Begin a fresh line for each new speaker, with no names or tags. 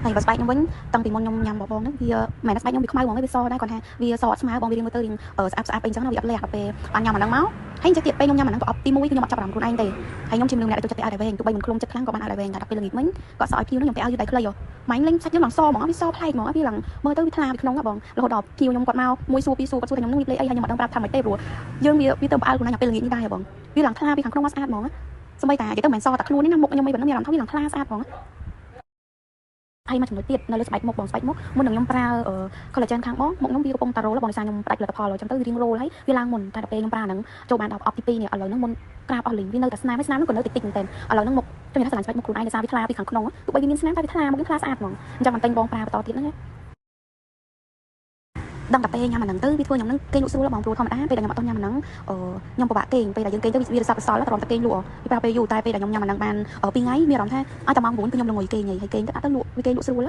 ហើយបើស្បែកខ្ញុំវិញតាំងពីមុនខ្ញុំញ៉ាំបបងហ្នឹងវាមិនមែនស្បែកខ្ញុំវាខ្មៅហ្មងទេវាសដែរគាត់ថាវាសអត់ស្មើបងវារៀងមើលទៅរៀងស្អាតស្អាតពេកអញ្ចឹងណាវាអត់លះដល់ពេលបានញ៉ាំអាហ្នឹងមកហើយចេះទៀតពេលខ្ញុំញ៉ាំអាហ្នឹងប្រអប់ទី1គឺខ្ញុំអត់ចាប់អារម្មណ៍ខ្លួនឯងទេហើយខ្ញុំជាមនុស្សម្នាក់ដែលចូលចិត្តតែអាវវែងទោះបីមិនខ្លួនចិត្តខ្លាំងក៏បានអាវវែងតែដល់ពេលល្ងាចមិញគាត់សក់ឲ្យភ្ញៀវហ្នឹងខ្ញុំតែអាវយឺតដៃខ្លីម៉ាញ់លេងសាច់ខ្ញុំឡើងសហ្មងវាសប្លែកហ្មងវាឡើងមើលទៅវាថ្លាពីក្នុងហ៎បងរហូតដល់ភ្ញៀវខ្ញុំគាត់មកមួយសួរពីរសួរគាត់សួរថាខ្ញុំនឹងវាលេខអីហើយខ្ញុំអត់ដឹងប្រាប់ថាមិនទេព្រោះយើងវាទៅផ្អើលខ្លួនឯងពេលល្ងាចនេះដែរបងវាឡើងថ្លាពីខាងក្នុងមកស្អាតហ្មងសម្បីតែនិយាយទៅមិនសតែខ្លួននេះណាមុខខ្ញុំមិនប៉ុណ្ណឹងមានអារម្មណ៍ថាវាឡើងថ្លាស្អាតហ្មងហើយមកចំណុចទៀតនៅលើស្បែកមុខបងស្បែកមុខមុននឹងខ្ញុំប្រើ collagen ខាងបងមុខខ្ញុំវាកំពុងតែរោលបងដោយសារខ្ញុំផ្ដាច់ផលិតផលអញ្ចឹងទៅរៀងរោលហើយវាឡើងមុនតែដល់ពេលខ្ញុំប្រើហ្នឹងចូលបានដល់អប់ទី2នេះឥឡូវហ្នឹងមុនក្រាបអស់លីងវានៅតែស្នាមហ្នឹងក៏នៅតិចតិចមែនតើឥឡូវហ្នឹងមុខខ្ញុំនិយាយថាស្បែកមុខខ្លួនឯងដោយសារវាថ្លាពីខាងក្នុងទោះបីវាមានស្នាមតែវាថ្លាមុខវាថ្លាស្អាតហ្មងអញ្ចឹងមិនតែងបងប្រើបន្តទៀតហ្នឹងដឹងតែពេលញ៉ាំអាហ្នឹងទៅវាធ្វើខ្ញុំហ្នឹងគេងលក់ស្រួលបងព្រោះធម្មតាពេលដែលខ្ញុំអត់ទាន់ញ៉ាំអាហ្នឹងខ្ញុំពិបាកគេងពេលដែលយើងគេងទៅវារស័ព្ទរសល់ត្រង់តែគេងលក់ពីប្រើពេលយូរតែពេលដែលខ្ញុំញ៉ាំអាហ្នឹងបាន2ថ្ងៃមានអារម្មណ៍ថាឲ្យតែម៉ោង9គឺខ្ញុំល្ងុយគេងហើយគេងទៅអត់ទៅលក់វាគេងលក់ស្រួល